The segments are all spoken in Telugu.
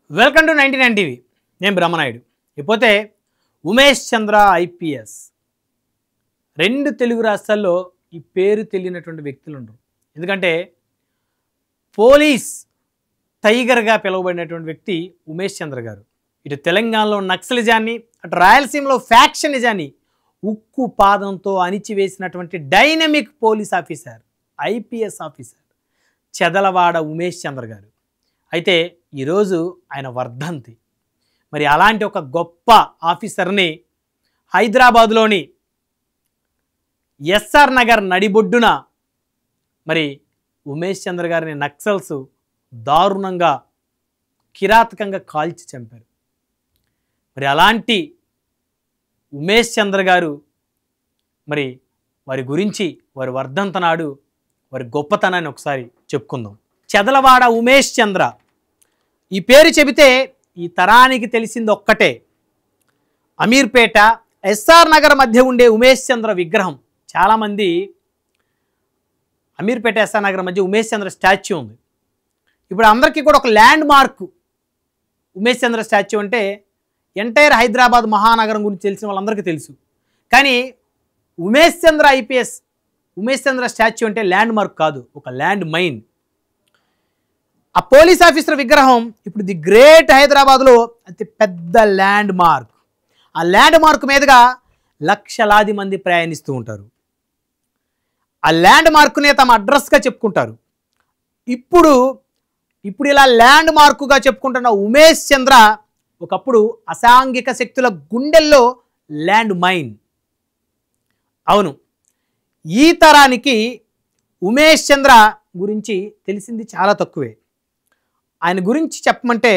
Welcome to 99 TV. నేను బ్రహ్మనాయుడు. ఇకపోతే ఉమేష్ చంద్ర ఐపీఎస్ రెండు తెలుగు రాష్ట్రాల్లో ఈ పేరు తెలియనటువంటి వ్యక్తులు ఉండరు. ఎందుకంటే పోలీస్ టైగర్గా పిలువబడినటువంటి వ్యక్తి ఉమేష్ చంద్ర గారు. ఇటు తెలంగాణలో నక్సలిజాన్ని, అటు రాయలసీమలో ఫ్యాక్షనిజాన్ని ఉక్కు పాదంతో అణిచివేసినటువంటి dynamic police officer, IPS officer Chedalavada Umesh Chandra గారు. అయితే ఈరోజు ఆయన వర్ధంతి. మరి అలాంటి ఒక గొప్ప ఆఫీసర్ని హైదరాబాదులోని ఎస్ఆర్ నగర్ నడిబొడ్డున మరి ఉమేష్ చంద్ర గారిని నక్సల్స్ దారుణంగా కిరాతకంగా కాల్చి చంపారు. మరి అలాంటి ఉమేష్ చంద్ర గారు మరి వారి గురించి, వారి వర్ధంతి నాడు వారి గొప్పతనాన్ని ఒకసారి చెప్పుకుందాం. చెదలవాడ ఉమేష్ చంద్ర ఈ పేరు చెబితే ఈ తరానికి తెలిసింది ఒక్కటే. అమీర్పేట ఎస్ఆర్ నగర్ మధ్య ఉండే ఉమేష్ చంద్ర విగ్రహం. చాలామంది అమీర్పేట ఎస్ఆర్ నగర్ మధ్య ఉమేష్ చంద్ర స్టాచ్యూ ఉంది. ఇప్పుడు అందరికీ కూడా ఒక ల్యాండ్ మార్క్ ఉమేష్ చంద్ర స్టాచ్యూ అంటే ఎంటైర్ హైదరాబాద్ మహానగరం గురించి తెలిసిన వాళ్ళందరికీ తెలుసు. కానీ ఉమేష్ చంద్ర ఐపీఎస్, ఉమేష్ చంద్ర స్టాచ్యూ అంటే ల్యాండ్ మార్క్ కాదు, ఒక ల్యాండ్ మైన్. ఆ పోలీస్ ఆఫీసర్ విగ్రహం ఇప్పుడు ది గ్రేట్ హైదరాబాద్లో అతి పెద్ద ల్యాండ్ మార్క్. ఆ ల్యాండ్ మార్క్ మీదుగా లక్షలాది మంది ప్రయాణిస్తూ ఉంటారు. ఆ ల్యాండ్ మార్క్నే తమ అడ్రస్గా చెప్పుకుంటారు. ఇప్పుడు ఇలా ల్యాండ్ మార్కుగా చెప్పుకుంటున్న ఉమేష్ చంద్ర ఒకప్పుడు అసాంఘిక శక్తుల గుండెల్లో ల్యాండ్ మైన్. అవును, ఈ తరానికి ఉమేష్ చంద్ర గురించి తెలిసింది చాలా తక్కువే. ఆయన గురించి చెప్పమంటే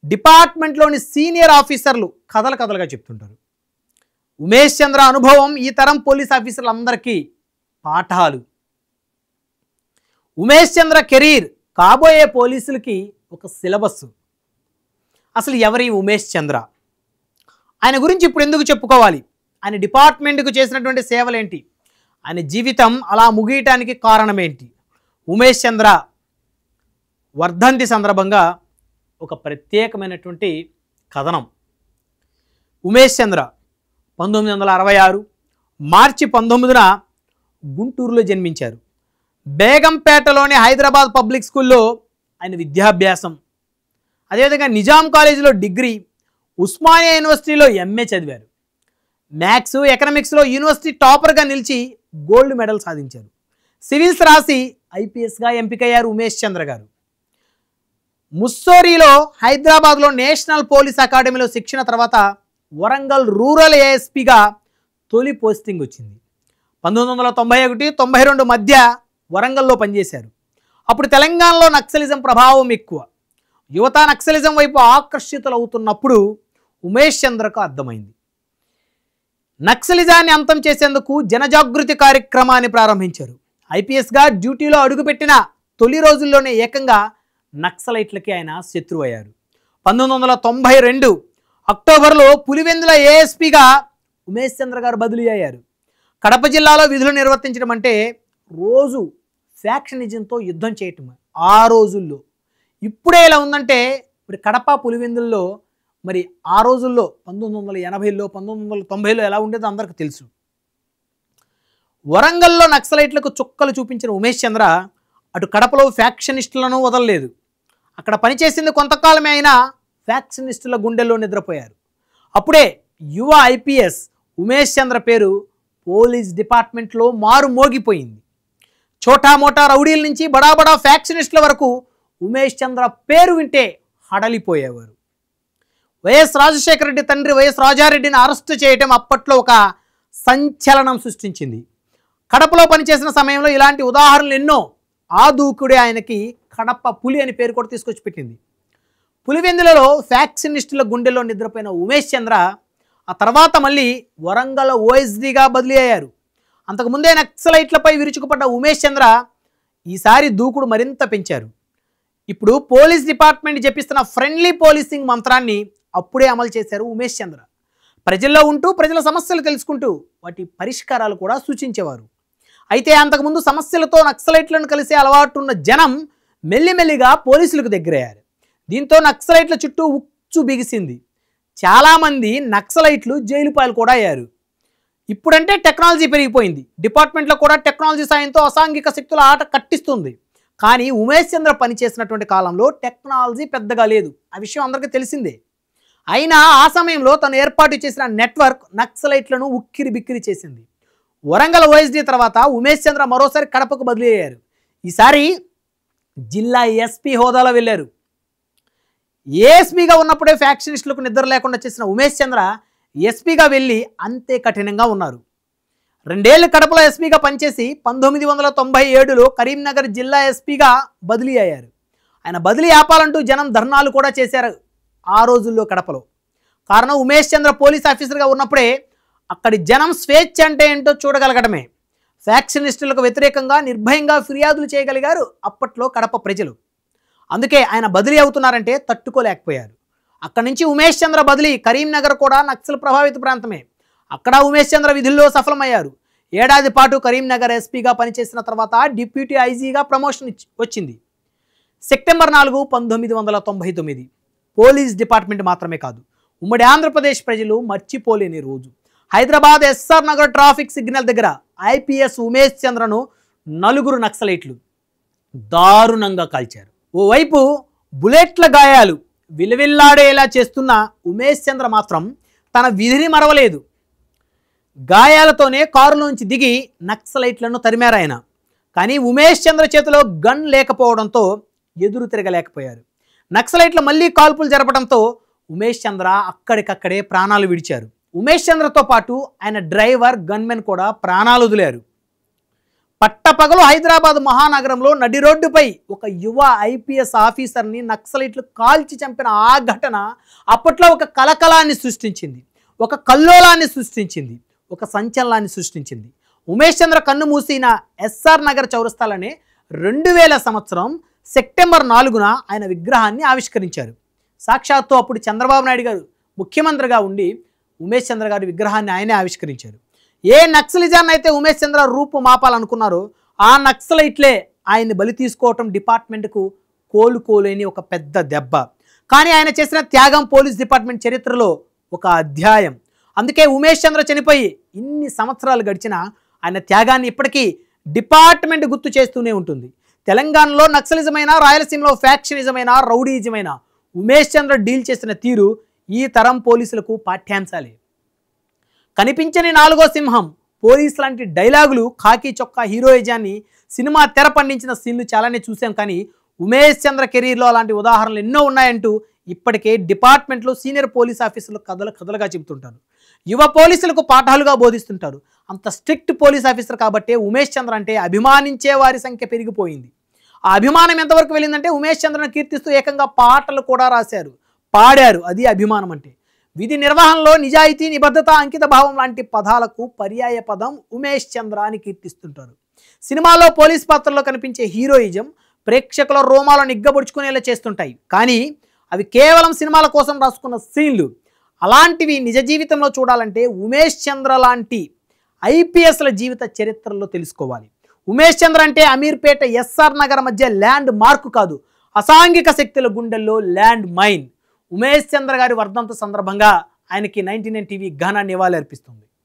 డిపార్ట్మెంట్లోని సీనియర్ ఆఫీసర్లు కథలుగా చెప్తుంటారు. ఉమేష్ చంద్ర అనుభవం ఈ తరం పోలీస్ ఆఫీసర్లందరికీ పాఠాలు. ఉమేష్ చంద్ర కెరీర్ కాబోయే పోలీసులకి ఒక సిలబస్. అసలు ఎవరి ఉమేష్ చంద్ర, ఆయన గురించి ఇప్పుడు ఎందుకు చెప్పుకోవాలి, ఆయన డిపార్ట్మెంట్కు చేసినటువంటి సేవలేంటి, ఆయన జీవితం అలా ముగియటానికి కారణం ఏంటి? ఉమేష్ చంద్ర వర్ధంతి సందర్భంగా ఒక ప్రత్యేకమైనటువంటి కథనం. ఉమేష్ చంద్ర 1966 మార్చి 19న గుంటూరులో జన్మించారు. బేగంపేటలోని హైదరాబాద్ పబ్లిక్ స్కూల్లో ఆయన విద్యాభ్యాసం, అదేవిధంగా నిజాం కాలేజీలో డిగ్రీ, ఉస్మానియా యూనివర్సిటీలో ఎంఏ చదివారు. మ్యాథ్స్, ఎకనామిక్స్లో యూనివర్సిటీ టాపర్గా నిలిచి గోల్డ్ మెడల్ సాధించారు. సివిల్స్ రాసి ఐపీఎస్గా ఎంపికయ్యారు ఉమేష్ చంద్ర గారు. ముస్సోరీలో హైదరాబాద్లో నేషనల్ పోలీస్ అకాడమీలో శిక్షణ తర్వాత వరంగల్ రూరల్ ఏఎస్పీగా తొలి పోస్టింగ్ వచ్చింది. 1991-92 మధ్య వరంగల్లో పనిచేశారు. అప్పుడు తెలంగాణలో నక్సలిజం ప్రభావం ఎక్కువ. యువత నక్సలిజం వైపు ఆకర్షితులవుతున్నప్పుడు ఉమేష్ చంద్రకు అర్థమైంది. నక్సలిజాన్ని అంతం చేసేందుకు జనజాగృతి కార్యక్రమాన్ని ప్రారంభించారు. ఐపీఎస్గా డ్యూటీలో అడుగుపెట్టిన తొలి రోజుల్లోనే ఏకంగా నక్సలైట్లకి ఆయన శత్రువయ్యారు. 1992 అక్టోబర్లో పులివెందుల ఏఎస్పీగా ఉమేష్ చంద్ర గారు బదిలీ అయ్యారు. కడప జిల్లాలో విధులు నిర్వర్తించడం అంటే రోజు ఫ్యాక్షనిజంతో యుద్ధం చేయటం ఆ రోజుల్లో. ఇప్పుడే ఇలా ఉందంటే మరి కడప పులివెందుల్లో మరి ఆ రోజుల్లో 1980లో 1990లో ఎలా ఉండేదో అందరికీ తెలుసు. వరంగల్లో నక్సలైట్లకు చుక్కలు చూపించిన ఉమేష్ చంద్ర అటు కడపలో ఫ్యాక్షనిస్టులను వదలలేదు. అక్కడ పనిచేసింది కొంతకాలమే అయినా ఫ్యాక్షనిస్టుల గుండెల్లో నిద్రపోయారు. అప్పుడే యువ ఐపీఎస్ ఉమేష్ చంద్ర పేరు పోలీస్ డిపార్ట్మెంట్లో మారు మోగిపోయింది. చోటా మోటా రౌడీల నుంచి బడా ఫ్యాక్షనిస్టుల వరకు ఉమేష్ చంద్ర పేరు వింటే హడలిపోయేవారు. వైఎస్ రాజశేఖర రెడ్డి తండ్రి వైఎస్ రాజారెడ్డిని అరెస్టు చేయటం అప్పట్లో ఒక సంచలనం సృష్టించింది. కడపలో పనిచేసిన సమయంలో ఇలాంటి ఉదాహరణలు ఎన్నో. ఆ దూకుడే ఆయనకి కడప పులి అని పేరు కూడా తీసుకొచ్చి పెట్టింది. పులివెందులలో ఫ్యాక్షనిస్టుల గుండెల్లో నిద్రపోయిన ఉమేష్ చంద్ర ఆ తర్వాత మళ్ళీ వరంగల్ ఓఎస్డీగా బదిలీ అయ్యారు. అంతకుముందే నక్సలైట్లపై విరుచుకుపడ్డ ఉమేష్ చంద్ర ఈసారి దూకుడు మరింత పెంచారు. ఇప్పుడు పోలీస్ డిపార్ట్మెంట్ చెప్పిస్తున్న ఫ్రెండ్లీ పోలీసింగ్ మంత్రాన్ని అప్పుడే అమలు చేశారు ఉమేష్ చంద్ర. ప్రజల్లో ఉంటూ ప్రజల సమస్యలు తెలుసుకుంటూ వాటి పరిష్కారాలు కూడా సూచించేవారు. అయితే అంతకుముందు సమస్యలతో నక్సలైట్లను కలిసే అలవాటు ఉన్న జనం మెల్లిమెల్లిగా పోలీసులకు దగ్గరయ్యారు. దీంతో నక్సలైట్ల చుట్టూ ఉచ్చు బిగిసింది. చాలామంది నక్సలైట్లు జైలు పాలు కూడా అయ్యారు. ఇప్పుడంటే టెక్నాలజీ పెరిగిపోయింది. డిపార్ట్మెంట్లో కూడా టెక్నాలజీ సాయంతో అసాంఘిక శక్తుల ఆట కట్టిస్తుంది. కానీ ఉమేష్ చంద్ర పనిచేసినటువంటి కాలంలో టెక్నాలజీ పెద్దగా లేదు. ఆ విషయం అందరికీ తెలిసిందే. అయినా ఆ సమయంలో తను ఏర్పాటు చేసిన నెట్వర్క్ నక్సలైట్లను ఉక్కిరి బిక్కిరి చేసింది. వరంగల్ ఓఎస్డీ తర్వాత ఉమేష్ చంద్ర మరోసారి కడపకు బదిలీ అయ్యారు. ఈసారి జిల్లా ఎస్పీ హోదాలో వెళ్ళారు. ఏఎస్పీగా ఉన్నప్పుడే ఫ్యాక్షనిస్టులకు నిద్ర లేకుండా చేసిన ఉమేష్ చంద్ర ఎస్పీగా వెళ్ళి అంతే కఠినంగా ఉన్నారు. 2 ఏళ్లు కడపలో ఎస్పీగా పనిచేసి 1997లో కరీంనగర్ జిల్లా ఎస్పీగా బదిలీ అయ్యారు. ఆయన బదిలీ ఆపాలంటూ జనం ధర్నాలు కూడా చేశారు ఆ రోజుల్లో కడపలో. కారణం ఉమేష్ చంద్ర పోలీస్ ఆఫీసర్గా ఉన్నప్పుడే అక్కడి జనం స్వేచ్ఛ అంటే ఏంటో చూడగలగడమే. ఫ్యాక్షనిస్టులకు వ్యతిరేకంగా నిర్భయంగా ఫిర్యాదులు చేయగలిగారు అప్పట్లో కడప ప్రజలు. అందుకే ఆయన బదిలీ అవుతున్నారంటే తట్టుకోలేకపోయారు. అక్కడి నుంచి ఉమేష్ చంద్ర బదిలీ కరీంనగర్ కూడా నక్సల్ ప్రభావిత ప్రాంతమే. అక్కడ ఉమేష్ చంద్ర విధుల్లో సఫలమయ్యారు. ఏడాది పాటు కరీంనగర్ ఎస్పీగా పనిచేసిన తర్వాత డిప్యూటీ ఐజీగా ప్రమోషన్ వచ్చింది. సెప్టెంబర్ 4, 1999 పోలీస్ డిపార్ట్మెంట్ మాత్రమే కాదు, ఉమ్మడి ఆంధ్రప్రదేశ్ ప్రజలు మర్చిపోలేని రోజు. Hyderabad SR Nagar traffic signal దగ్గర ఐపీఎస్ ఉమేష్ చంద్రను 4 నక్సలైట్లు దారుణంగా కాల్చారు. ఓవైపు బుల్లెట్ల గాయాలు విలవిల్లాడేలా చేస్తున్న ఉమేష్ చంద్ర మాత్రం తన విధిని మరవలేదు. గాయాలతోనే కారులోంచి దిగి నక్సలైట్లను తరిమారాయన. కానీ ఉమేష్ చంద్ర చేతిలో గన్ లేకపోవడంతో ఎదురు తిరగలేకపోయారు. నక్సలైట్లు మళ్ళీ కాల్పులు జరపడంతో ఉమేష్ చంద్ర అక్కడికక్కడే ప్రాణాలు విడిచారు. ఉమేష్ చంద్రతో పాటు ఆయన డ్రైవర్, గన్మెన్ కూడా ప్రాణాలు వదిలారు. పట్టపగలు హైదరాబాద్ మహానగరంలో నడి రోడ్డుపై ఒక యువ ఐపీఎస్ ఆఫీసర్ని నక్సలైట్లు కాల్చి చంపిన ఆ ఘటన అప్పట్లో ఒక కలకలాన్ని సృష్టించింది, ఒక కల్లోలాన్ని సృష్టించింది, ఒక సంచలనాన్ని సృష్టించింది. ఉమేష్ చంద్ర కన్ను మూసిన ఎస్ఆర్ నగర్ చౌరస్తాలోనే 2000 సంవత్సరం సెప్టెంబర్ 4న ఆయన విగ్రహాన్ని ఆవిష్కరించారు. సాక్షాత్తు అప్పుడు చంద్రబాబు నాయుడు గారు ముఖ్యమంత్రిగా ఉండి ఉమేష్ చంద్ర గారి విగ్రహాన్ని ఆయనే ఆవిష్కరించారు. ఏ నక్సలిజాన్ని అయితే ఉమేష్ చంద్ర రూపు మాపాలనుకున్నారో ఆ నక్సలైట్లే ఆయన్ని బలి తీసుకోవటం డిపార్ట్మెంట్కు కోలుకోలేని ఒక పెద్ద దెబ్బ. కానీ ఆయన చేసిన త్యాగం పోలీస్ డిపార్ట్మెంట్ చరిత్రలో ఒక అధ్యాయం. అందుకే ఉమేష్ చంద్ర చనిపోయి ఇన్ని సంవత్సరాలు గడిచినా ఆయన త్యాగాన్ని ఇప్పటికీ డిపార్ట్మెంట్ గుర్తు చేస్తూనే ఉంటుంది. తెలంగాణలో నక్సలిజమైనా, రాయలసీమలో ఫ్యాక్షనిజమైనా, రౌడీజమైనా ఉమేష్ చంద్ర డీల్ చేసిన తీరు ఈ తరం పోలీసులకు పాఠ్యాంశాలే. కనిపించని 4వ సింహం, పోలీస్ లాంటి డైలాగులు, ఖాకీ చొక్కా హీరోయిజాన్ని సినిమా తెర పండించిన సీన్లు చాలానే చూసాం. కానీ ఉమేష్ చంద్ర కెరీర్లో అలాంటి ఉదాహరణలు ఎన్నో ఉన్నాయంటూ ఇప్పటికే డిపార్ట్మెంట్లో సీనియర్ పోలీస్ ఆఫీసర్లు కథలుగా చెబుతుంటారు. యువ పోలీసులకు పాఠాలుగా బోధిస్తుంటారు. అంత స్ట్రిక్ట్ పోలీస్ ఆఫీసర్ కాబట్టే ఉమేష్ చంద్ర అంటే అభిమానించే వారి సంఖ్య పెరిగిపోయింది. ఆ అభిమానం ఎంతవరకు వెళ్ళిందంటే ఉమేష్ చంద్రను కీర్తిస్తూ ఏకంగా పాటలు కూడా రాశారు, పాడారు. అది అభిమానం అంటే. విధి నిర్వహణలో నిజాయితీ, నిబద్ధత, అంకిత భావం లాంటి పదాలకు పర్యాయ పదం ఉమేష్ చంద్ర అని కీర్తిస్తుంటారు. సినిమాలో పోలీస్ పాత్రలో కనిపించే హీరోయిజం ప్రేక్షకుల రోమాలను నిగ్గబొడుచుకునేలా చేస్తుంటాయి. కానీ అవి కేవలం సినిమాల కోసం రాసుకున్న సీన్లు. అలాంటివి నిజ జీవితంలో చూడాలంటే ఉమేష్ చంద్ర లాంటి ఐపీఎస్ల జీవిత చరిత్రలో తెలుసుకోవాలి. ఉమేష్ చంద్ర అంటే అమీర్పేట, ఎస్ఆర్ నగర్ మధ్య ల్యాండ్ మార్కు కాదు, అసాంఘిక శక్తుల గుండెల్లో ల్యాండ్ మైన్. ఉమేష్ చంద్ర గారి వర్ధంతి సందర్భంగా ఆయనకి 99 టీవీ ఘన నివాళి అర్పిస్తుంది.